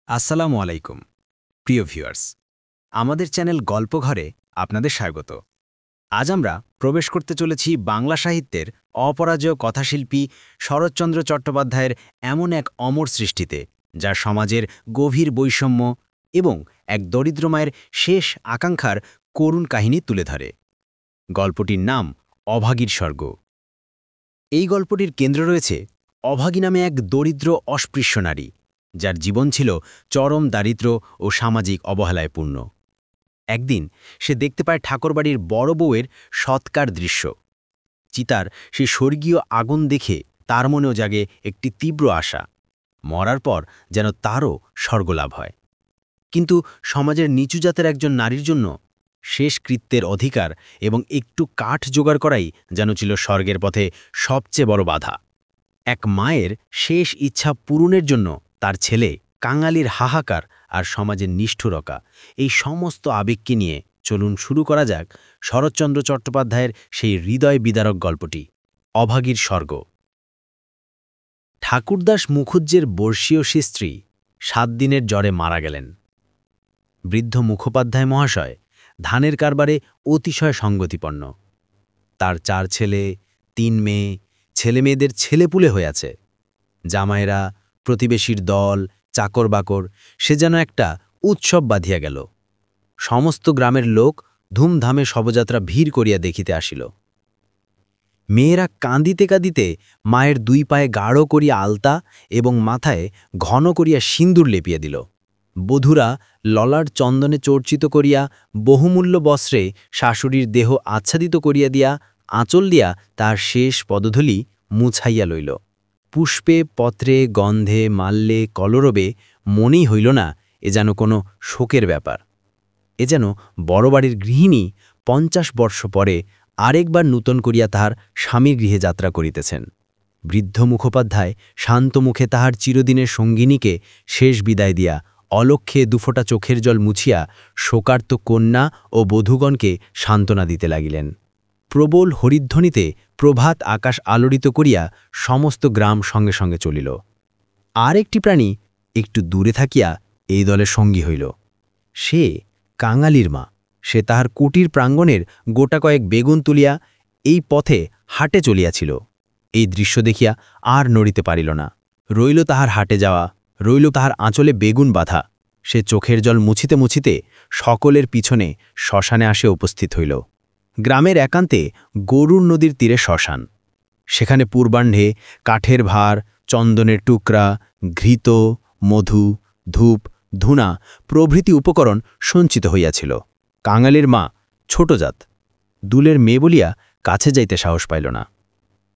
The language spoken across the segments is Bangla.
আসসালামু আলাইকুম প্রিয় ভিউয়ার্স, আমাদের চ্যানেল গল্পঘরে আপনাদের স্বাগত। আজ আমরা প্রবেশ করতে চলেছি বাংলা সাহিত্যের অপরাজেয় কথাশিল্পী শরৎচন্দ্র চট্টোপাধ্যায়ের এমন এক অমর সৃষ্টিতে, যা সমাজের গভীর বৈষম্য এবং এক দরিদ্র মায়ের শেষ আকাঙ্ক্ষার করুণ কাহিনী তুলে ধরে। গল্পটির নাম অভাগীর স্বর্গ। এই গল্পটির কেন্দ্রে রয়েছে অভাগী নামে এক দরিদ্র অস্পৃশ্য নারী, যার জীবন ছিল চরম দারিদ্র্য ও সামাজিক অবহেলায় পূর্ণ। একদিন সে দেখতে পায় ঠাকুরবাড়ির বড় বউয়ের সৎকার দৃশ্য। চিতার সে স্বর্গীয় আগুন দেখে তার মনেও জাগে একটি তীব্র আশা, মরার পর যেন তারও স্বর্গলাভ হয়। কিন্তু সমাজের নিচু জাতের একজন নারীর জন্য শেষ কৃত্যের অধিকার এবং একটু কাঠ জোগাড় করাই যেন ছিল স্বর্গের পথে সবচেয়ে বড় বাধা। এক মায়ের শেষ ইচ্ছা পূরণের জন্য তার ছেলে কাঙালির হাহাকার আর সমাজের নিষ্ঠুরতা, এই সমস্ত আবেগকে নিয়ে চলুন শুরু করা যাক শরৎচন্দ্র চট্টোপাধ্যায়ের সেই হৃদয় বিদারক গল্পটি, অভাগীর স্বর্গ। ঠাকুরদাস মুখুজ্জের বর্ষীয় স্ত্রী 7 দিনের জ্বরে মারা গেলেন। বৃদ্ধ মুখোপাধ্যায় মহাশয় ধানের কারবারে অতিশয় সঙ্গতিপন্ন। তার 4 ছেলে, 3 মেয়ে, ছেলেমেয়েদের ছেলেপুলে হয়ে আছে। জামাইরা, প্রতিবেশীর দল, চাকর বাকর, সে যেন একটা উৎসব বাঁধিয়া গেল। সমস্ত গ্রামের লোক ধুমধামে শবযাত্রা ভিড় করিয়া দেখিতে আসিল। মেয়েরা কাঁদিতে কাঁদিতে মায়ের 2 পায়ে গাঢ় করিয়া আলতা এবং মাথায় ঘন করিয়া সিন্দুর লেপিয়া দিল। বধূরা ললাট চন্দনে চর্চিত করিয়া বহুমূল্য বস্ত্রে শাশুড়ির দেহ আচ্ছাদিত করিয়া দিয়া আঁচল দিয়া তার শেষ পদধূলি মুছাইয়া লইল। পুষ্পে, পত্রে, গন্ধে, মাল্যে, কলরবে মনেই হইল না এ যেন কোনো শোকের ব্যাপার। এ যেন বড় বাড়ির গৃহিণী 50 বর্ষ পরে আরেকবার নূতন করিয়া তাহার স্বামীর গৃহে যাত্রা করিতেছেন। বৃদ্ধ মুখোপাধ্যায় শান্ত মুখে তাহার চিরদিনের সঙ্গিনীকে শেষ বিদায় দিয়া অলক্ষ্যে 2 ফোঁটা চোখের জল মুছিয়া শোকার্ত কন্যা ও বধূগণকে সান্ত্বনা দিতে লাগিলেন। প্রবল হরিধ্বনিতে প্রভাত আকাশ আলোড়িত করিয়া সমস্ত গ্রাম সঙ্গে সঙ্গে চলিল। আর একটি প্রাণী একটু দূরে থাকিয়া এই দলের সঙ্গী হইল। সে কাঙালির মা। সে তাহার কুটির প্রাঙ্গণের গোটা কয়েক বেগুন তুলিয়া এই পথে হাটে চলিয়াছিল। এই দৃশ্য দেখিয়া আর নড়িতে পারিল না। রইল তাহার হাটে যাওয়া, রইল তাহার আঁচলে বেগুন বাঁধা। সে চোখের জল মুছিতে মুছিতে সকলের পিছনে শ্মশানে আসে উপস্থিত হইল। গ্রামের একান্তে গরুর নদীর তীরে শ্মশান। সেখানে পূর্বাহ্নে কাঠের ভার, চন্দনের টুকরা, ঘৃত, মধু, ধূপ, ধূনা প্রভৃতি উপকরণ সঞ্চিত হইয়াছিল। কাঙালির মা ছোট জাত, দুলের মেয়ে বলিয়া কাছে যাইতে সাহস পাইল না।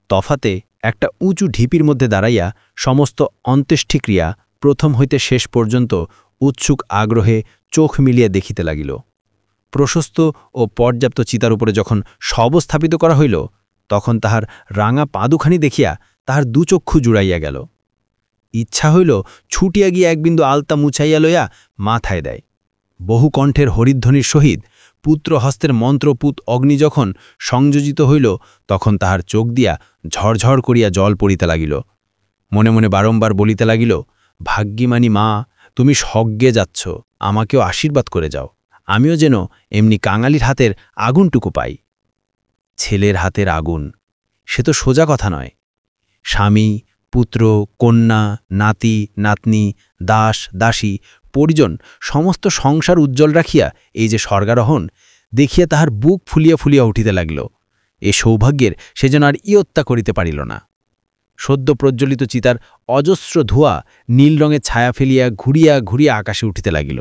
তফাতে একটা উঁচু ঢিপির মধ্যে দাঁড়াইয়া সমস্ত অন্ত্যেষ্টিক্রিয়া প্রথম হইতে শেষ পর্যন্ত উৎসুক আগ্রহে চোখ মিলিয়া দেখিতে লাগিল। প্রশস্ত ও পর্যাপ্ত চিতার উপরে যখন শব স্থাপিত করা হইল, তখন তাহার রাঙা পাদুখানি দেখিয়া তাহার 2 চক্ষু জুড়াইয়া গেল। ইচ্ছা হইল ছুটিয়া গিয়া 1 বিন্দু আলতা মুছাইয়া লইয়া মাথায় দেয়। বহু কণ্ঠের হরিধ্বনির সহিত পুত্র হস্তের মন্ত্রপুত অগ্নি যখন সংযোজিত হইল, তখন তাহার চোখ দিয়া ঝরঝর করিয়া জল পড়িতে লাগিল। মনে মনে বারংবার বলিতে লাগিল, ভাগ্যিমানী মা, তুমি স্বর্গে যাচ্ছ, আমাকেও আশীর্বাদ করে যাও, আমিও যেন এমনি কাঙালির হাতের আগুনটুকু পাই। ছেলের হাতের আগুন, সে তো সোজা কথা নয়। স্বামী, পুত্র, কন্যা, নাতি, নাতনি, দাস, দাসী, পরিজন সমস্ত সংসার উজ্জ্বল রাখিয়া এই যে স্বর্গারোহণ, দেখিয়া তাহার বুক ফুলিয়া ফুলিয়া উঠিতে লাগিল। এ সৌভাগ্যের সে যেন আর ইয়ত্তা করিতে পারিল না। সদ্য প্রজ্বলিত চিতার অজস্র ধোঁয়া নীল রঙের ছায়া ফেলিয়া ঘুরিয়া ঘুরিয়া আকাশে উঠিতে লাগিল।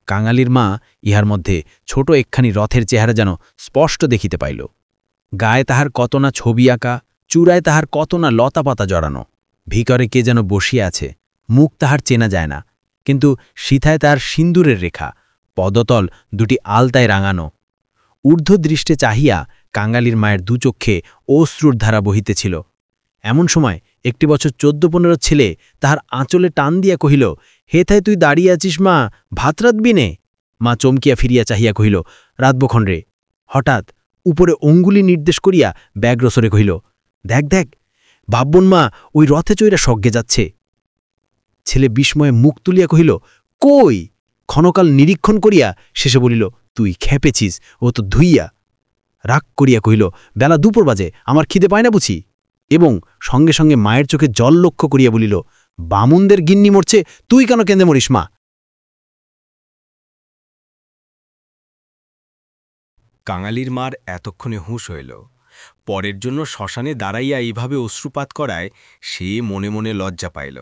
কাঙালির মা ইহার মধ্যে ছোট একখানি রথের চেহারা যেন স্পষ্ট দেখিতে পাইল। গায়ে তাহার কত না ছবি আঁকা, চূড়ায় তাহার কত না লতাপাতা জড়ানো। ভিতরে কে যেন বসিয়া আছে, মুখ তাহার চেনা যায় না, কিন্তু সিথায় তাহার সিন্দুরের রেখা, পদতল 2টি আলতায় রাঙানো। ঊর্ধ্বদৃষ্টে চাহিয়া কাঙালির মায়ের 2 চক্ষে অশ্রুর ধারা বহিতেছিল। এমন সময় একটি বছর 14-15 ছেলে তাহার আঁচলে টান দিয়া কহিল, হেথায় তুই দাঁড়িয়ে আছিস মা, ভাত রাঁধবি নে? মা চমকিয়া ফিরিয়া চাহিয়া কহিল, রাতবক্ষণ রে। হঠাৎ উপরে অঙ্গুলি নির্দেশ করিয়া ব্যাগ্রসরে কহিল, দেখ দেখ, ভাববোন মা ওই রথে চইরা স্বর্গে যাচ্ছে। ছেলে বিস্ময়ে মুখ তুলিয়া কহিল, কই? ক্ষণকাল নিরীক্ষণ করিয়া শেষে বলিল, তুই খেপেছিস, ও তো ধুইয়া। রাগ করিয়া কহিল, বেলা দুপুর বাজে, আমার খিদে পায় না বুঝি? এবং সঙ্গে সঙ্গে মায়ের চোখে জল লক্ষ্য করিয়া বলিল, বামুনদের গিন্নি মরছে, তুই কেন কেঁদে মরিস মা? কাঙালির মার এতক্ষণে হুঁশ হইল। পরের জন্য শ্মশানে দাঁড়াইয়া এইভাবে অশ্রুপাত করায় সে মনে মনে লজ্জা পাইল।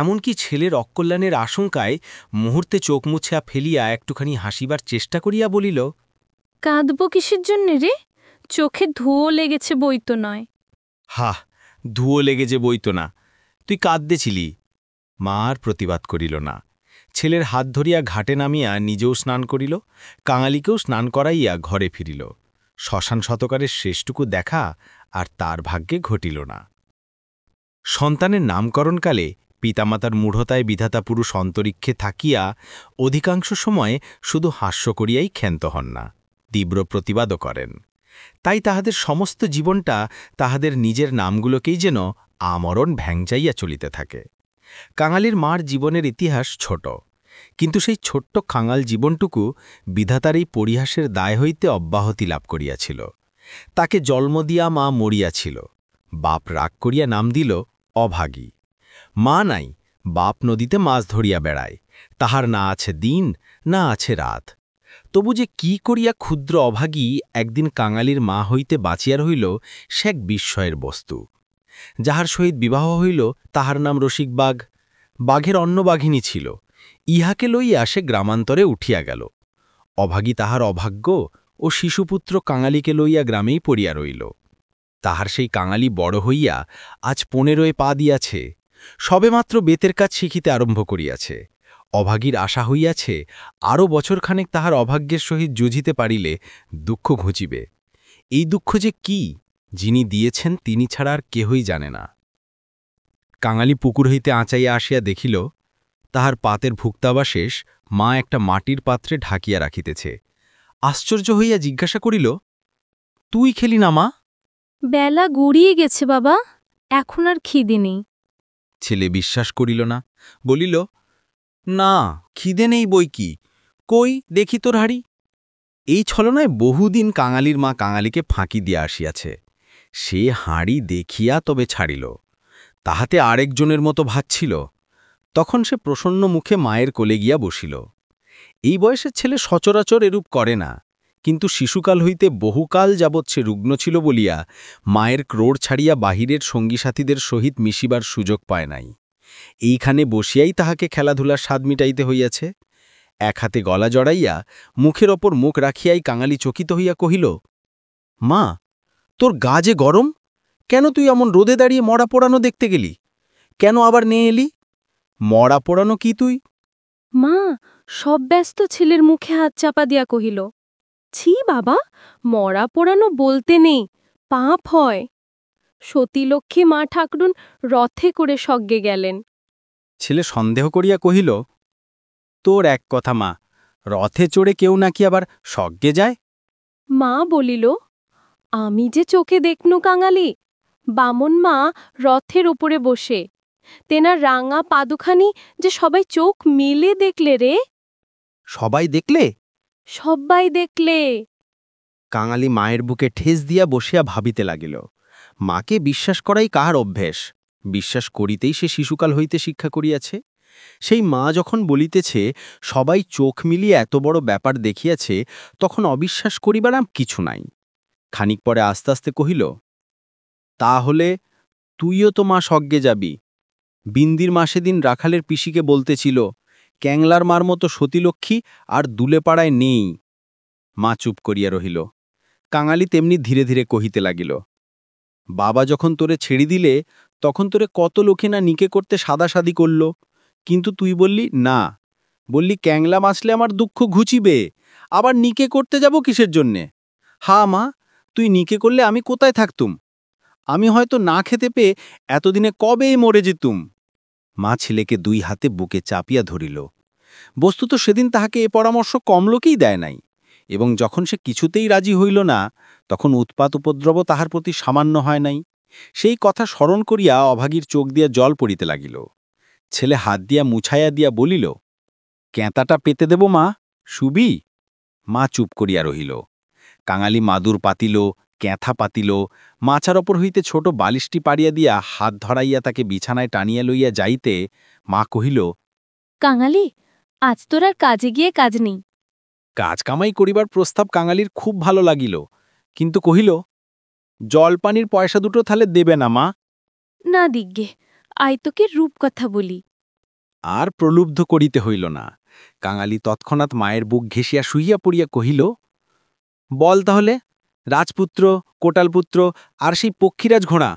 এমনকি ছেলের অকল্যাণের আশঙ্কায় মুহূর্তে চোখ মুছিয়া ফেলিয়া একটুখানি হাসিবার চেষ্টা করিয়া বলিল, কাঁদব কিসের জন্যে রে? চোখে ধুয়ো লেগেছে বই তো নয়। হাহ, ধুয়ো লেগে যে বইত না, তুই কাঁদতেছিলি। মা আর প্রতিবাদ করিল না। ছেলের হাত ধরিয়া ঘাটে নামিয়া নিজেও স্নান করিল, কাঙালিকেও স্নান করাইয়া ঘরে ফিরিল। শ্মশান শতকারের শেষটুকু দেখা আর তার ভাগ্যে ঘটিল না। সন্তানের নামকরণকালে পিতামাতার মূঢ়তায় বিধাতা পুরুষ অন্তরিক্ষে থাকিয়া অধিকাংশ সময়ে শুধু হাস্য করিয়াই ক্ষান্ত হন না, তীব্র প্রতিবাদও করেন। তাই তাহাদের সমস্ত জীবনটা তাহাদের নিজের নামগুলোকেই যেন আমরণ ভ্যাংচাইয়া চলিতে থাকে। কাঙালির মার জীবনের ইতিহাস ছোট, কিন্তু সেই ছোট্ট কাঙাল জীবনটুকু বিধাতার এই পরিহাসের দায় হইতে অব্যাহতি লাভ করিয়াছিল। তাকে জন্ম দিয়া মা মরিয়াছিল, বাপ রাগ করিয়া নাম দিল অভাগী। মা নাই, বাপ নদীতে মাছ ধরিয়া বেড়ায়, তাহার না আছে দিন না আছে রাত। তবু যে কি করিয়া ক্ষুদ্র অভাগী একদিন কাঙালির মা হইতে বাঁচিয়া রহিল, সে এক বিস্ময়ের বস্তু। যাহার সহিত বিবাহ হইল তাহার নাম রসিকবাঘ। বাঘের অন্য বাঘিনী ছিল, ইহাকে লইয়া সে গ্রামান্তরে উঠিয়া গেল। অভাগী তাহার অভাগ্য ও শিশুপুত্র কাঙালিকে লইয়া গ্রামেই পড়িয়া রইল। তাহার সেই কাঙালি বড় হইয়া আজ 15 পা দিয়াছে, সবেমাত্র বেতের কাজ শিখিতে আরম্ভ করিয়াছে। অভাগীর আশা হইয়াছে আরও বছরখানেক তাহার অভাগ্যের সহিত যুঝিতে পারিলে দুঃখ ঘুচিবে। এই দুঃখ যে কি, যিনি দিয়েছেন তিনি ছাড়া আর কেহই জানে না। কাঙালি পুকুর হইতে আঁচাইয়া আসিয়া দেখিল, তাহার পাতের ভুক্তাবা শেষ, মা একটা মাটির পাত্রে ঢাকিয়া রাখিতেছে। আশ্চর্য হইয়া জিজ্ঞাসা করিল, তুই খেলি না মা? বেলা গড়িয়ে গেছে বাবা, এখন আর খিদে নেই। ছেলে বিশ্বাস করিল না, বলিল, না, খিদে নেই বই কি, কই দেখি তোর হাড়ি। এই ছলনায় বহুদিন কাঙালির মা কাঙালিকে ফাঁকি দিয়া আসিয়াছে। সে হাঁড়ি দেখিয়া তবে ছাড়িল, তাহাতে আরেকজনের মতো ভাবছিল। তখন সে প্রসন্ন মুখে মায়ের কোলে গিয়া বসিল। এই বয়সের ছেলে সচরাচর এরূপ করে না, কিন্তু শিশুকাল হইতে বহুকাল যাবৎ সে রুগ্ন ছিল বলিয়া মায়ের ক্রোড় ছাড়িয়া বাহিরের সঙ্গী সাথীদের সহিত মিশিবার সুযোগ পায় নাই। এইখানে বসিয়াই তাহাকে খেলাধুলার স্বাদ মিটাইতে হইয়াছে। এক হাতে গলা জড়াইয়া মুখের ওপর মুখ রাখিয়াই কাঙালি চকিত হইয়া কহিল, মা, তোর গা যে গরম, কেন তুই এমন রোদে দাঁড়িয়ে মরা পোড়ানো দেখতে গেলি? কেন আবার নিয়ে এলি? মরা পোড়ানো কি তুই? মা সব ব্যস্ত ছেলের মুখে হাত চাপা দিয়া কহিল, ছি বাবা, মরা পোড়ানো বলতে নেই, পাপ হয়। সতীলক্ষ্মী মা ঠাকরুন রথে করে স্বর্গে গেলেন। ছেলে সন্দেহ করিয়া কহিল, তোর এক কথা মা, রথে চড়ে কেউ নাকি আবার স্বর্গে যায়? মা বলিল, আমি যে চোখে দেখনু কাঙালি, বামন মা রথের উপরে বসে, তেনার রাঙা পাদুখানি যে সবাই চোখ মেলে দেখলে রে। সবাই দেখলে? সব্বাই দেখলে। কাঙালি মায়ের বুকে ঠেস দিয়া বসিয়া ভাবিতে লাগিল। মাকে বিশ্বাস করাই কাহার অভ্যেস, বিশ্বাস করিতেই সে শিশুকাল হইতে শিক্ষা করিয়াছে। সেই মা যখন বলিতেছে সবাই চোখ মিলিয়ে এত বড় ব্যাপার দেখিয়াছে, তখন অবিশ্বাস করিবার আর কিছু নাই। খানিক পরে আস্তে আস্তে কহিল, তাহলে তুইও তো মা স্বর্গে যাবি। বিন্দির মাসে দিন রাখালের পিসিকে বলতেছিল, ক্যাংলার মার মতো সতীলক্ষ্মী আর দুলেপাড়ায় নেই। মা চুপ করিয়া রহিল। কাঙালি তেমনি ধীরে ধীরে কহিতে লাগিল, বাবা যখন তোরে ছেড়ে দিলে তখন তোরে কত লোকে না নিকে করতে সাদাসাদি করল, কিন্তু তুই বললি না, বললি ক্যাংলা মাছলে আমার দুঃখ ঘুচিবে, আবার নিকে করতে যাব কিসের জন্যে? হা মা, তুই নিকে করলে আমি কোথায় থাকতুম? আমি হয়তো না খেতে পেয়ে এতদিনে কবেই মরে যেতুম। মা ছেলেকে দুই হাতে বুকে চাপিয়া ধরিল। বস্তুত সেদিন তাহাকে এ পরামর্শ কম লোকেই দেয় নাই, এবং যখন সে কিছুতেই রাজি হইল না, তখন উৎপাত উপদ্রব তাহার প্রতি সামান্য হয় নাই। সেই কথা স্মরণ করিয়া অভাগীর চোখ দিয়া জল পড়িতে লাগিল। ছেলে হাত দিয়া মুছাইয়া দিয়া বলিল, ক্যাঁতাটা পেতে দেব মা, শুবি? মা চুপ করিয়া রহিল। কাঙালি মাদুর পাতিল, ক্যাঁথা পাতিল, মাচার ওপর হইতে ছোট বালিশটি পাড়িয়া দিয়া হাত ধরাইয়া তাকে বিছানায় টানিয়া লইয়া যাইতে মা কহিল, কাঙালি, আজ তোর আর কাজে গিয়ে কাজ নেই। কাজ কামাই করিবার প্রস্তাব কাঙালির খুব ভালো লাগিল, কিন্তু কহিল, জলপানির পয়সা দুটো তাহলে দেবে না মা? না দিগ্গে, আয় তোকে রূপকথা বলি। আর প্রলুব্ধ করিতে হইল না। কাঙালি তৎক্ষণাৎ মায়ের বুক ঘেঁষিয়া শুইয়া পড়িয়া কহিল, বল তাহলে, রাজপুত্র, কোটালপুত্র আর সেই পক্ষীরাজ ঘোড়া।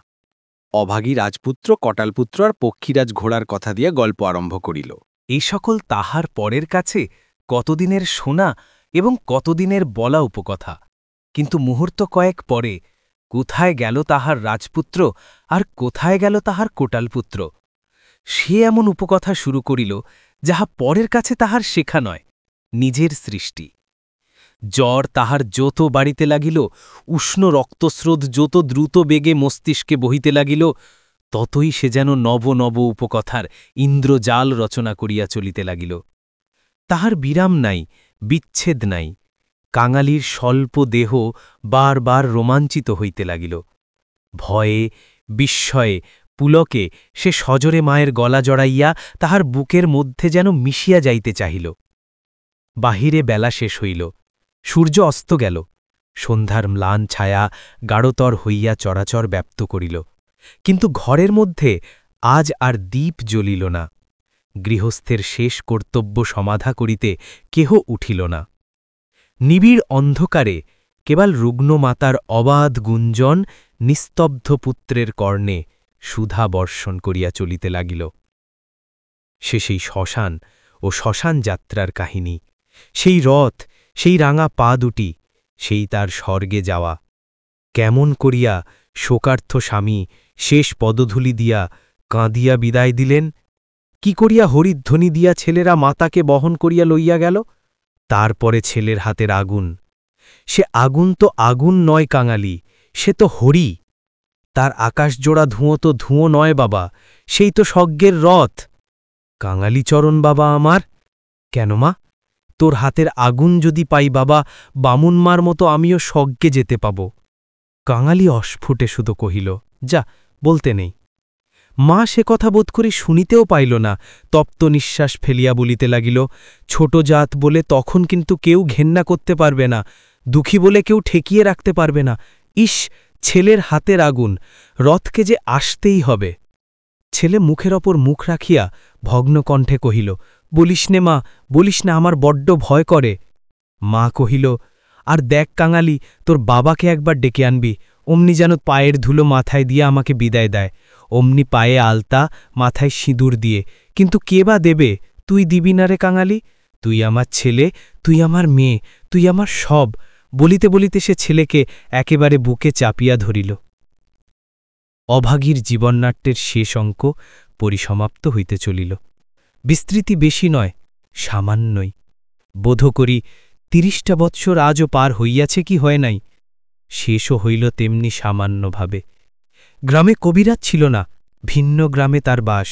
অভাগী রাজপুত্র, কটালপুত্র আর পক্ষীরাজ ঘোড়ার কথা দিয়া গল্প আরম্ভ করিল। এই সকল তাহার পরের কাছে কতদিনের শোনা এবং কতদিনের বলা উপকথা, কিন্তু মুহূর্ত কয়েক পরে কোথায় গেল তাহার রাজপুত্র আর কোথায় গেল তাহার কোটালপুত্র। সে এমন উপকথা শুরু করিল যাহা পরের কাছে তাহার শেখা নয়, নিজের সৃষ্টি। জ্বর তাহার যত বাড়িতে লাগিল, উষ্ণ রক্তস্রোত যত দ্রুত বেগে মস্তিষ্কে বহিতে লাগিল, ততই সে যেন নব নব উপকথার ইন্দ্রজাল রচনা করিয়া চলিতে লাগিল। তাহার বিরাম নাই, বিচ্ছেদ নাই। কাঙালির স্বল্প দেহ বার বার রোমাঞ্চিত হইতে লাগিল। ভয়ে, বিস্ময়ে, পুলকে সে সজরে মায়ের গলা জড়াইয়া তাহার বুকের মধ্যে যেন মিশিয়া যাইতে চাহিল। বাহিরে বেলা শেষ হইল, সূর্য অস্ত গেল, সন্ধ্যার ম্লান ছায়া গাঢ়তর হইয়া চরাচর ব্যাপ্ত করিল, কিন্তু ঘরের মধ্যে আজ আর দীপ জ্বলিল না। গৃহস্থের শেষ কর্তব্য সমাধা করিতে কেহ উঠিল না। নিবিড় অন্ধকারে কেবল রুগ্ন মাতার অবাধ গুঞ্জন নিস্তব্ধ পুত্রের কর্ণে সুধা বর্ষণ করিয়া চলিতে লাগিল। সে সেই শ্মশান ও শ্মশান যাত্রার কাহিনী, সেই রথ, সেই রাঙা পা দুটি, সেই তার স্বর্গে যাওয়া। কেমন করিয়া শোকার্থ স্বামী শেষ পদধূলি দিয়া কাঁদিয়া বিদায় দিলেন, কি করিয়া হরিধ্বনি দিয়া ছেলেরা মাতাকে বহন করিয়া লইয়া গেল। তারপরে ছেলের হাতের আগুন, সে আগুন তো আগুন নয় কাঙালি, সে তো হরি। তার আকাশজোড়া ধুঁয়ো তো ধুঁয়ো নয় বাবা, সেই তো স্বর্গের রথ। কাঙালিচরণ বাবা আমার, কেন মা, তোর হাতের আগুন যদি পাই বাবা, বামুনমার মতো আমিও স্বর্গে যেতে পাব। কাঙালি অস্ফুটে শুধু কহিল, যা, বলতে নেই। মা সে কথা বোধ করি শুনিতেও পাইল না, তপ্ত নিঃশ্বাস ফেলিয়া বলিতে লাগিল, ছোট জাত বলে তখন কিন্তু কেউ ঘেন্না করতে পারবে না, দুঃখী বলে কেউ ঠেকিয়ে রাখতে পারবে না। ইস, ছেলের হাতের আগুন, রথকে যে আসতেই হবে। ছেলে মুখের ওপর মুখ রাখিয়া ভগ্ন কণ্ঠে কহিল, বলিস নে মা, বলিস না, আমার বড্ড ভয় করে। মা কহিল, আর দেখ কাঙালি, তোর বাবাকে একবার ডেকে আনবি, অমনি যেন পায়ের ধুলো মাথায় দিয়ে আমাকে বিদায় দেয়, অমনি পায়ে আলতা, মাথায় সিঁদুর দিয়ে। কিন্তু কে বা দেবে, তুই দিবি না রে কাঙালি? তুই আমার ছেলে, তুই আমার মেয়ে, তুই আমার সব। বলিতে বলিতে সে ছেলেকে একেবারে বুকে চাপিয়া ধরিল। অভাগীর জীবননাট্যের শেষ অঙ্ক পরিসমাপ্ত হইতে চলিল। বিস্তৃতি বেশি নয়, সামান্যই। বোধ করি ৩০টা বৎসর আজও পার হইয়াছে কি হয় নাই, শেষও হইল তেমনি সামান্যভাবে। গ্রামে কবিরাজ ছিল না, ভিন্ন গ্রামে তার বাস।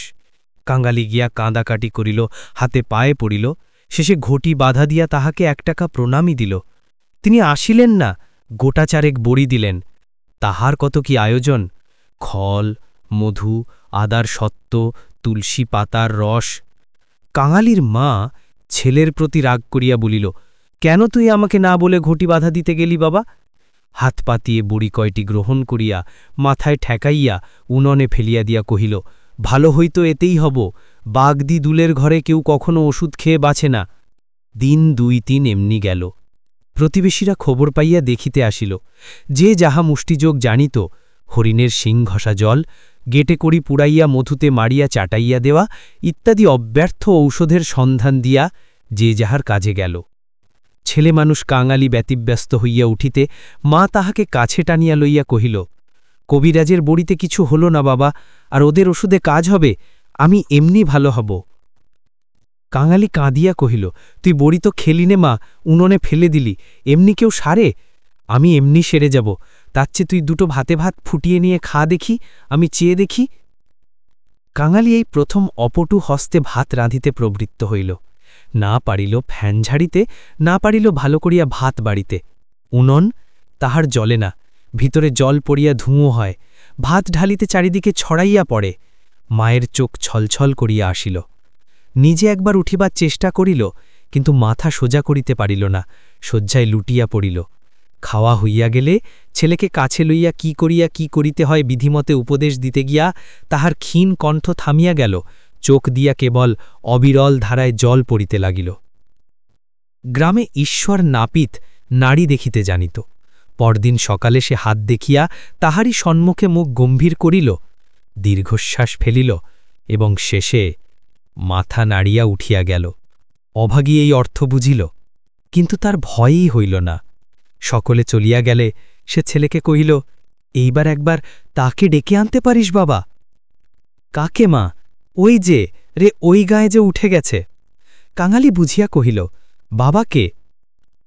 কাঙালি গিয়া কাঁদাকাটি করিল, হাতে পায়ে পড়িল, শেষে ঘটি বাধা দিয়া তাহাকে ১ টাকা প্রণামী দিল। তিনি আসিলেন না, গোটাচারেক বড়ি দিলেন। তাহার কত কি আয়োজন, খল, মধু, আদার সত্ত্ব, তুলসী পাতার রস। কাঙালির মা ছেলের প্রতি রাগ করিয়া বলিল, কেন তুই আমাকে না বলে ঘটি বাধা দিতে গেলি বাবা? হাত পাতিয়ে বড়ি কয়টি গ্রহণ করিয়া মাথায় ঠেকাইয়া উননে ফেলিয়া দিয়া কহিল, ভালো হইতো এতেই হব, বাগদি দুলের ঘরে কেউ কখনো ওষুধ খেয়ে বাঁচে না। দিন ২-৩ এমনি গেল। প্রতিবেশীরা খবর পাইয়া দেখিতে আসিল। যে যাহা মুষ্টিযোগ জানিত, হরিণের শিং ঘষা জল, গেটে করি পুড়াইয়া মধুতে মারিয়া চাটাইয়া দেওয়া ইত্যাদি অব্যর্থ ঔষধের সন্ধান দিয়া যে যাহার কাজে গেল। ছেলে মানুষ কাঙালি ব্যতিব্যস্ত হইয়া উঠিতে মা তাহাকে কাছে টানিয়া লইয়া কহিল, কবিরাজের বড়িতে কিছু হল না বাবা, আর ওদের ওষুধে কাজ হবে, আমি এমনি ভালো হব। কাঙালি কাঁদিয়া কহিল, তুই বড়ি তো খেলি নে মা, উননে ফেলে দিলি, এমনি কেউ সারে? আমি এমনি সেরে যাব, তার চেয়ে তুই দুটো ভাতে ভাত ফুটিয়ে নিয়ে খা দেখি, আমি চেয়ে দেখি। কাঙালি এই প্রথম অপটু হস্তে ভাত রাঁধিতে প্রবৃত্ত হইল। না পারিল ফ্যান ঝাড়িতে, না পারিল ভালো করিয়া ভাত বাড়িতে। উনন তাহার জ্বলে না, ভিতরে জল পড়িয়া ধুঁয়ো হয়, ভাত ঢালিতে চারিদিকে ছড়াইয়া পড়ে। মায়ের চোখ ছলছল করিয়া আসিল। নিজে একবার উঠিবার চেষ্টা করিল, কিন্তু মাথা সোজা করিতে পারিল না, শয্যায় লুটিয়া পড়িল। খাওয়া হইয়া গেলে ছেলেকে কাছে লইয়া কি করিয়া কি করিতে হয় বিধিমতে উপদেশ দিতে গিয়া তাহার ক্ষীণ কণ্ঠ থামিয়া গেল, চোখ দিয়া কেবল অবিরল ধারায় জল পড়িতে লাগিল। গ্রামে ঈশ্বর নাপিত নারী দেখিতে জানিত। পরদিন সকালে সে হাত দেখিয়া তাহারই সম্মুখে মুখ গম্ভীর করিল, দীর্ঘশ্বাস ফেলিল এবং শেষে মাথা নাড়িয়া উঠিয়া গেল। অভাগী এই অর্থ বুঝিল, কিন্তু তার ভয়ই হইল না। সকলে চলিয়া গেলে সে ছেলেকে কহিল, এইবার একবার তাকে ডেকে আনতে পারিস বাবা। কাকে মা? ওই যে রে, ওই গায়ে যে উঠে গেছে। কাঙালি বুঝিয়া কহিল, বাবাকে?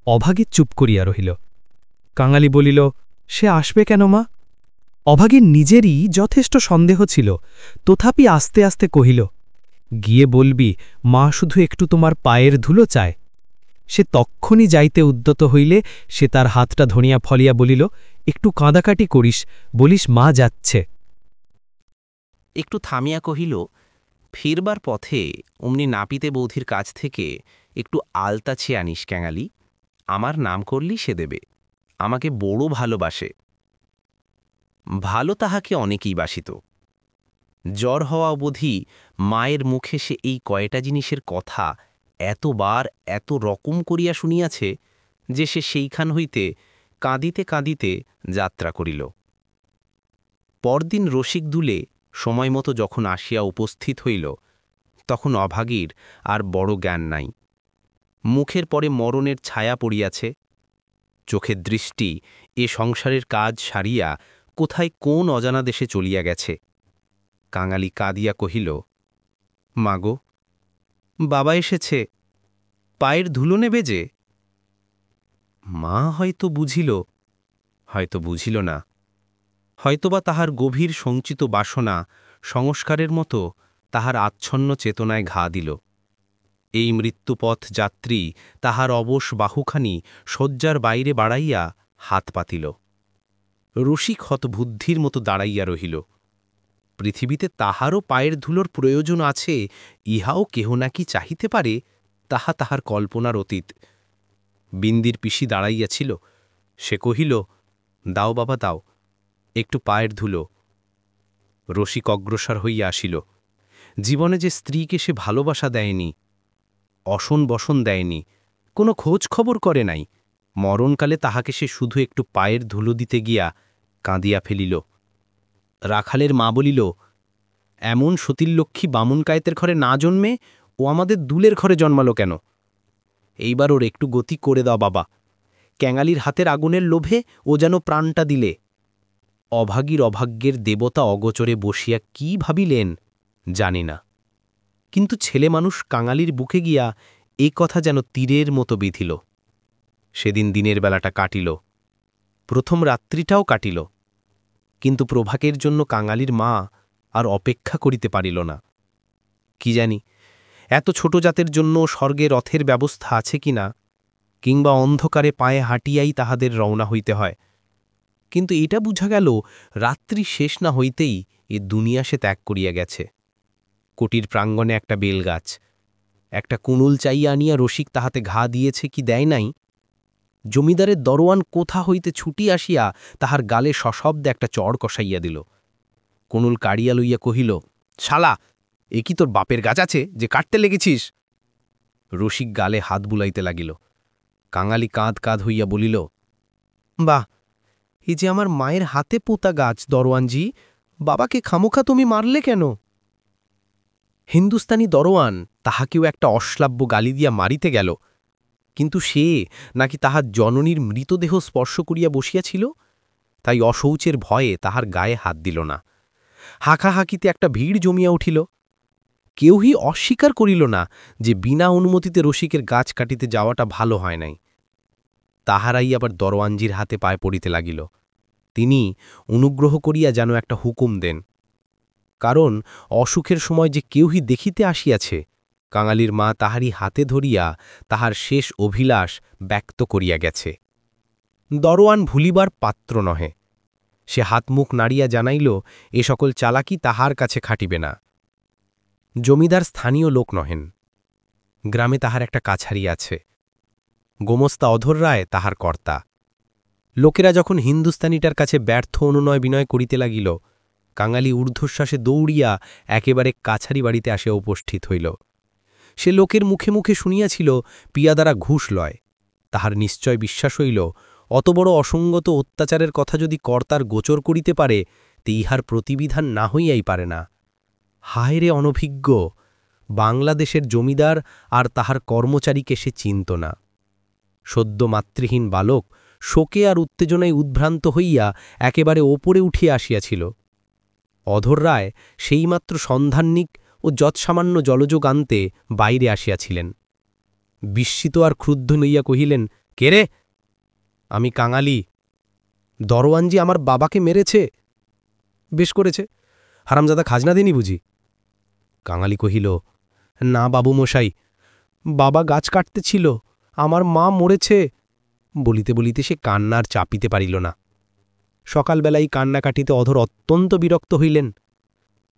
অভাগী চুপ করিয়া রহিল। কাঙালি বলিল, সে আসবে কেন মা? অভাগীর নিজেরই যথেষ্ট সন্দেহ ছিল, তথাপি আস্তে আস্তে কহিল, গিয়ে বলবি মা শুধু একটু তোমার পায়ের ধুলো চায়। সে তক্ষণই যাইতে উদ্যত হইলে সে তার হাতটা ধরিয়া ফলিয়া বলিল, একটু কাঁদাকাটি করিস, বলিস মা যাচ্ছে। একটু থামিয়া কহিল, ফিরবার পথে অমনি নাপিতে বৌধির কাছ থেকে একটু আলতা ছেয়ে আনিস ক্যাঙালি, আমার নাম করলি সে দেবে, আমাকে বড় ভালোবাসে। ভালো তাহাকে অনেকেই বাসিত। জ্বর হওয়া অবধি মায়ের মুখে সে এই কয়টা জিনিসের কথা এতবার এত রকম করিয়া শুনিয়াছে যে সে সেইখান হইতে কাঁদিতে কাঁদিতে যাত্রা করিল। পরদিন রসিক দুলে সময়মতো যখন আসিয়া উপস্থিত হইল, তখন অভাগীর আর বড় জ্ঞান নাই। মুখের পরে মরণের ছায়া পড়িয়াছে, চোখের দৃষ্টি এ সংসারের কাজ সারিয়া কোথায় কোন অজানা দেশে চলিয়া গেছে। কাঙালি কাঁদিয়া কহিল, মাগো, বাবা এসেছে, পায়ের ধুলো নেবে যে। মা হয়তো বুঝিল, হয়তো বুঝিল না, হয়তোবা তাহার গভীর সঞ্চিত বাসনা সংস্কারের মতো তাহার আচ্ছন্ন চেতনায় ঘা দিল। এই মৃত্যুপথ যাত্রী তাহার অবশ বাহুখানি শয্যার বাইরে বাড়াইয়া হাত পাতিল। রসিক হতবুদ্ধির মতো দাঁড়াইয়া রহিল। পৃথিবীতে তাহারও পায়ের ধুলোর প্রয়োজন আছে, ইহাও কেহ নাকি চাহিতে পারে, তাহা তাহার কল্পনার অতীত। বিন্দির পিসি দাঁড়াইয়াছিল, সে কহিল, দাও বাবা দাও, একটু পায়ের ধুলো। রসিক অগ্রসর হইয়া আসিল। জীবনে যে স্ত্রীকে সে ভালোবাসা দেয়নি, অসন বসন দেয়নি, কোনো খোঁজ খবর করে নাই, মরণকালে তাহাকে সে শুধু একটু পায়ের ধুলো দিতে গিয়া কাঁদিয়া ফেলিল। রাখালের মা বলিল, এমন সতীলক্ষ্মী বামুন কায়েতের ঘরে না জন্মে ও আমাদের দুলের ঘরে জন্মালো কেন? এইবার ওর একটু গতি করে দাও বাবা, ক্যাঙালির হাতের আগুনের লোভে ও যেন প্রাণটা দিলে। অভাগীর অভাগ্যের দেবতা অগোচরে বসিয়া কি ভাবিলেন জানি না, কিন্তু ছেলে মানুষ কাঙালির বুকে গিয়া এই কথা যেন তীরের মতো বিঁধিল। সেদিন দিনের বেলাটা কাটিল, প্রথম রাত্রিটাও কাটিল, কিন্তু প্রভাকের জন্য কাঙালির মা আর অপেক্ষা করিতে পারিল না। কি জানি এত ছোট জাতের জন্য স্বর্গে রথের ব্যবস্থা আছে কিনা, কিংবা অন্ধকারে পায়ে হাঁটিয়াই তাহাদের রওনা হইতে হয়। কিন্তু এটা বুঝা গেল রাত্রি শেষ না হইতেই এ দুনিয়া সে ত্যাগ করিয়া গেছে। কুটির প্রাঙ্গণে একটা বেলগাছ, একটা কুনুল চাইয়া আনিয়া রসিক তাহাতে ঘা দিয়েছে কি দেয় নাই, জমিদারের দরোয়ান কোথা হইতে ছুটি আসিয়া তাহার গালে সশব্দে একটা চড় কষাইয়া দিল। কুনুল কাড়িয়া লইয়া কহিল, শালা, এ কি তোর বাপের গাছ আছে যে কাটতে লেগেছিস? রসিক গালে হাত বুলাইতে লাগিল। কাঙালি কাঁদ কাঁদ হইয়া বলিল, বাহ, এই যে আমার মায়ের হাতে পোতা গাছ দরোয়ানজি, বাবাকে খামোখা তুমি মারলে কেন? হিন্দুস্তানি দরোয়ান তাহাকেও একটা অশ্লাব্য গালি দিয়া মারিতে গেল, কিন্তু সে নাকি তাহার জননীর মৃতদেহ স্পর্শ করিয়া বসিয়াছিল, তাই অশৌচের ভয়ে তাহার গায়ে হাত দিল না। হাঁকাহাঁকিতে একটা ভিড় জমিয়া উঠিল। কেউই অস্বীকার করিল না যে বিনা অনুমতিতে রসিকের গাছ কাটিতে যাওয়াটা ভালো হয় নাই। তাহারাই আবার দরওয়ানজির হাতে পায়ে পড়িতে লাগিল। তিনি অনুগ্রহ করিয়া যেন একটা হুকুম দেন, কারণ অসুখের সময় যে কেউই দেখিতে আসিয়াছে কাঙালির মা তাহারই হাতে ধরিয়া তাহার শেষ অভিলাষ ব্যক্ত করিয়া গেছে। দরোয়ান ভুলিবার পাত্র নহে। সে হাতমুখ নাড়িয়া জানাইল এ সকল চালাকি তাহার কাছে খাটিবে না। জমিদার স্থানীয় লোক নহেন। গ্রামে তাহার একটা কাছারি আছে। গোমস্তা অধর রায় তাহার কর্তা। লোকেরা যখন হিন্দুস্তানিটার কাছে ব্যর্থ অনুনয় বিনয় করিতে লাগিল, কাঙালি ঊর্ধ্বশ্বাসে দৌড়িয়া একেবারে কাছারি বাড়িতে আসিয়া উপস্থিত হইল। সে লোকের মুখে মুখে শুনিয়াছিল পিয়াদারা ঘুষ লয়। তাহার নিশ্চয় বিশ্বাস হইল অত বড় অসঙ্গত অত্যাচারের কথা যদি কর্তার গোচর করিতে পারে তে ইহার প্রতিবিধান না হইয়াই পারে না। হায় রে অনভিজ্ঞ! বাংলাদেশের জমিদার আর তাহার কর্মচারীকে সে চিনত না। সদ্য মাতৃহীন বালক শোকে আর উত্তেজনায় উদ্ভ্রান্ত হইয়া একেবারে ওপরে উঠিয়া আসিয়াছিল। অধর রায় সেইমাত্র সন্ধান্নিক ও যৎসামান্য জলযোগ আনতে বাইরে আসিয়াছিলেন। বিস্মিত আর ক্রুদ্ধ হইয়া কহিলেন, কে রে? আমি কাঙালি। দরোয়ানজি আমার বাবাকে মেরেছে। বেশ করেছে, হারামজাদা খাজনা দেনি বুঝি? কাঙালি কহিল, না বাবু মশাই, বাবা গাছ কাটতেছিল, আমার মা মরেছে। বলিতে বলিতে সে কান্নার চাপিতে পারিল না। সকালবেলায় কান্না কাটিতে অধর অত্যন্ত বিরক্ত হইলেন।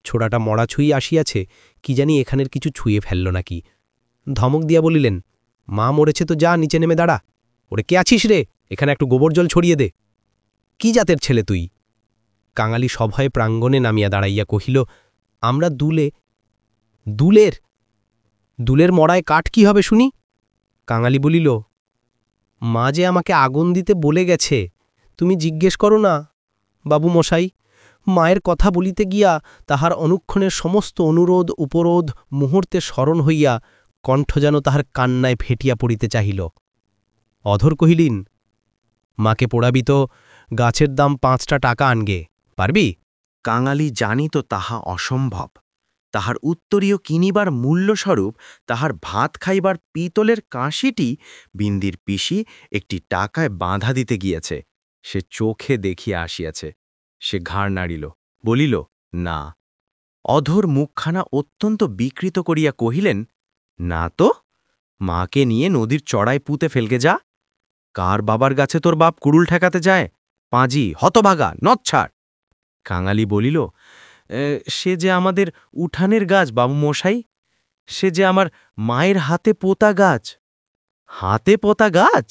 ছোড়াটা মরা ছুঁয়ে আসিয়াছে, কি জানি এখানের কিছু ছুঁয়ে ফেলল নাকি। ধমক দিয়া বলিলেন, মা মরেছে তো যা নিচে নেমে দাঁড়া। ওরে কে আছিস রে? এখানে একটু গোবর জল ছড়িয়ে দে। কি জাতের ছেলে তুই? কাঙালি সভয়ে প্রাঙ্গণে নামিয়া দাঁড়াইয়া কহিল, আমরা দুলে। দুলের? দুলের মড়ায় কাঠ কি হবে শুনি? কাঙালি বলিল, মা যে আমাকে আগুন দিতে বলে গেছে, তুমি জিজ্ঞেস করো না বাবু মশাই। মায়ের কথা বলিতে গিয়া তাহার অনুক্ষণের সমস্ত অনুরোধ উপরোধ মুহূর্তে স্মরণ হইয়া কণ্ঠ যেন তাহার কান্নায় ফেটিয়া পড়িতে চাহিল। অধর কহিলিন, মাকে পোড়াবি তো গাছের দাম 5টা টাকা আনগে, পারবি? কাঙালি জানিত তাহা অসম্ভব। তাহার উত্তরীয় কিনিবার মূল্যস্বরূপ তাহার ভাত খাইবার পিতলের কাঁসিটি বিন্দির পিসি একটি টাকায় বাঁধা দিতে গিয়েছে। সে চোখে দেখিয়া আসিয়াছে। সে ঘাড় নাড়িল, বলিল, না। অধর মুখখানা অত্যন্ত বিকৃত করিয়া কহিলেন, না তো, মাকে নিয়ে নদীর চড়ায় পুঁতে ফেলকে যা। কার বাবার গাছে তোর বাপ কুড়ুল ঠেকাতে যায়? পাঁজি, হতভাগা, নচ্ছাড়। কাঙালি বলিল, সে যে আমাদের উঠানের গাছ বাবু মশাই, সে যে আমার মায়ের হাতে পোতা গাছ। হাতে পোতা গাছ?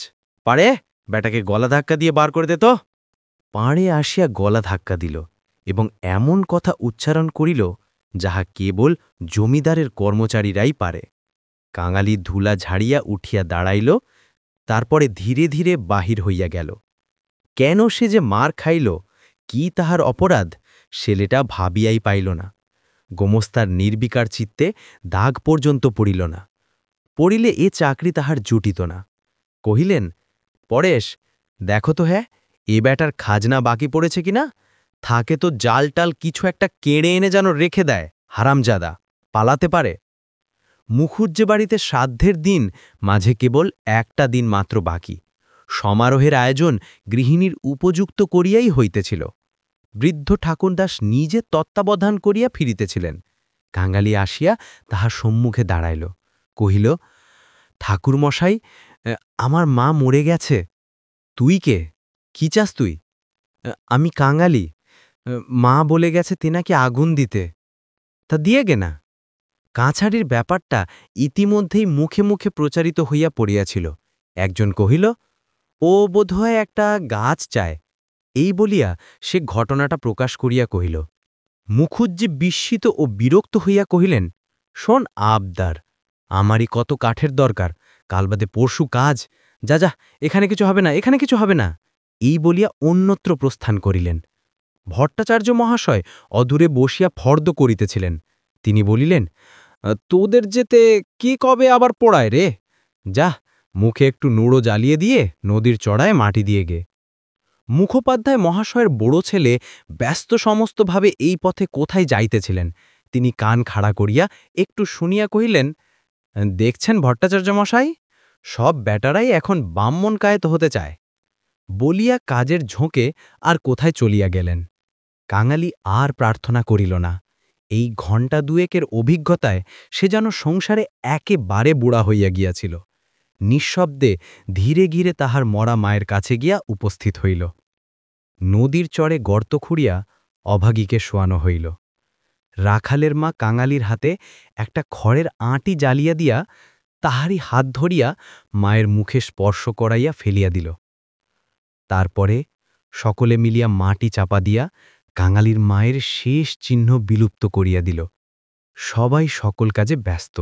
পারে, বেটাকে গলা ধাক্কা দিয়ে বার করে দে তো। পাড়ে আসিয়া গলা ধাক্কা দিল এবং এমন কথা উচ্চারণ করিল যাহা কেবল জমিদারের কর্মচারীরাই পারে। কাঙালি ধুলা ঝাড়িয়া উঠিয়া দাঁড়াইল, তারপরে ধীরে ধীরে বাহির হইয়া গেল। কেন সে যে মার খাইল, কি তাহার অপরাধ, ছেলেটা ভাবিয়াই পাইল না। গোমস্তার নির্বিকার চিত্তে দাগ পর্যন্ত পড়িল না। পড়িলে এ চাকরি তাহার জুটিত না। কহিলেন, পরেশ, দেখো তো হ্যাঁ, এ ব্যাটার খাজনা বাকি পড়েছে কিনা। থাকে তো জালটাল কিছু একটা কেড়ে এনে যেন রেখে দেয়, হারামজাদা, পালাতে পারে। মুখুজ্জে বাড়িতে শ্রাদ্ধের দিন মাঝে কেবল একটা দিন মাত্র বাকি। সমারোহের আয়োজন গৃহিণীর উপযুক্ত করিয়াই হইতেছিল। বৃদ্ধ ঠাকুরদাস নিজে তত্ত্বাবধান করিয়া ফিরিতেছিলেন। কাঙালি আসিয়া তাহার সম্মুখে দাঁড়াইল, কহিল, ঠাকুরমশাই, আমার মা মরে গেছে। তুই কে? কি চাস তুই? আমি কাঙালি। মা বলে গেছে তেনাকে আগুন দিতে। তা দিয়ে গে না। কাছারির ব্যাপারটা ইতিমধ্যেই মুখে মুখে প্রচারিত হইয়া পড়িয়াছিল। একজন কহিল, ও বোধহয় একটা গাছ চায়। এই বলিয়া সে ঘটনাটা প্রকাশ করিয়া কহিল। মুখুজ্জে বিস্মিত ও বিরক্ত হইয়া কহিলেন, শোন আবদার, আমারই কত কাঠের দরকার, কাল বাদে পরশু কাজ। যা যা, এখানে কিছু হবে না, এখানে কিছু হবে না। এই বলিয়া অন্যত্র প্রস্থান করিলেন। ভট্টাচার্য মহাশয় অদূরে বসিয়া ফর্দ করিতেছিলেন। তিনি বলিলেন, তোদের যেতে কে কবে আবার পোড়ায় রে? যা, মুখে একটু নুড়ো জ্বালিয়ে দিয়ে নদীর চড়ায় মাটি দিয়ে গে। মুখোপাধ্যায় মহাশয়ের বড় ছেলে ব্যস্ত সমস্তভাবে এই পথে কোথায় যাইতেছিলেন। তিনি কান খাড়া করিয়া একটু শুনিয়া কহিলেন, দেখছেন ভট্টাচার্য মশাই, সব ব্যাটারাই এখন ব্রাহ্মণ কায়েত হতে চায়। বলিয়া কাজের ঝোঁকে আর কোথায় চলিয়া গেলেন। কাঙালি আর প্রার্থনা করিল না। এই ঘণ্টা দুয়েকের অভিজ্ঞতায় সে যেন সংসারে একেবারে বুড়া হইয়া গিয়াছিল। নিঃশব্দে ধীরে ধীরে তাহার মরা মায়ের কাছে গিয়া উপস্থিত হইল। নদীর চরে গর্ত খুঁড়িয়া অভাগীকে শোয়ানো হইল। রাখালের মা কাঙালির হাতে একটা খড়ের আঁটি জ্বালিয়া দিয়া তাহারই হাত ধরিয়া মায়ের মুখে স্পর্শ করাইয়া ফেলিয়া দিল। তারপরে সকলে মিলিয়া মাটি চাপা দিয়া কাঙালির মায়ের শেষ চিহ্ন বিলুপ্ত করিয়া দিল। সবাই সকল কাজে ব্যস্ত।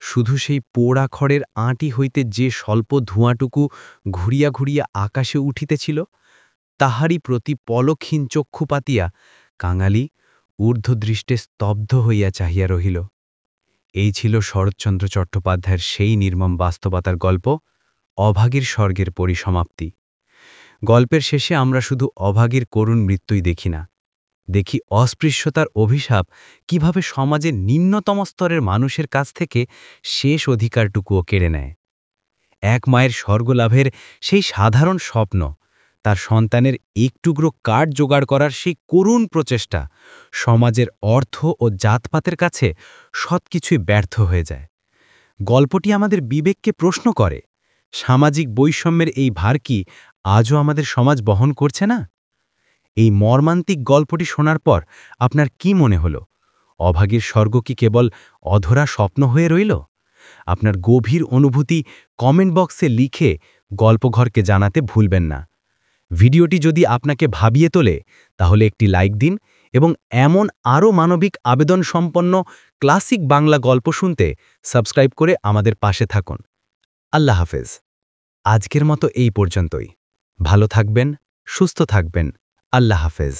শুধু সেই পোড়া খড়ের আঁটি হইতে যে স্বল্প ধোঁয়াটুকু ঘুরিয়া ঘুরিয়া আকাশে উঠিতেছিল, তাহারই প্রতি পলক্ষীন চক্ষু পাতিয়া কাঙালি ঊর্ধ্বদৃষ্টে স্তব্ধ হইয়া চাহিয়া রহিল। এই ছিল শরৎচন্দ্র চট্টোপাধ্যায়ের সেই নির্মম বাস্তবতার গল্প, অভাগীর স্বর্গের পরিসমাপ্তি। গল্পের শেষে আমরা শুধু অভাগীর করুণ মৃত্যুই দেখি না, দেখি অস্পৃশ্যতার অভিশাপ কিভাবে সমাজের নিম্নতম স্তরের মানুষের কাছ থেকে শেষ অধিকারটুকুও কেড়ে নেয়। এক মায়ের স্বর্গলাভের সেই সাধারণ স্বপ্ন, তার সন্তানের একটুকরো কাঠ জোগাড় করার সেই করুণ প্রচেষ্টা সমাজের অর্থ ও জাতপাতের কাছে সবকিছুই ব্যর্থ হয়ে যায়। গল্পটি আমাদের বিবেককে প্রশ্ন করে, সামাজিক বৈষম্যের এই ভার কি আজও আমাদের সমাজ বহন করছে না? এই মর্মান্তিক গল্পটি শোনার পর আপনার কি মনে হলো? অভাগীর স্বর্গ কি কেবল অধরা স্বপ্ন হয়ে রইল? আপনার গভীর অনুভূতি কমেন্ট বক্সে লিখে গল্পঘরকে জানাতে ভুলবেন না। ভিডিওটি যদি আপনাকে ভাবিয়ে তোলে তাহলে একটি লাইক দিন এবং এমন আরও মানবিক আবেদন সম্পন্ন ক্লাসিক বাংলা গল্প শুনতে সাবস্ক্রাইব করে আমাদের পাশে থাকুন। আল্লাহ হাফেজ। আজকের মতো এই পর্যন্তই। ভালো থাকবেন, সুস্থ থাকবেন। আল্লাহ হাফেজ।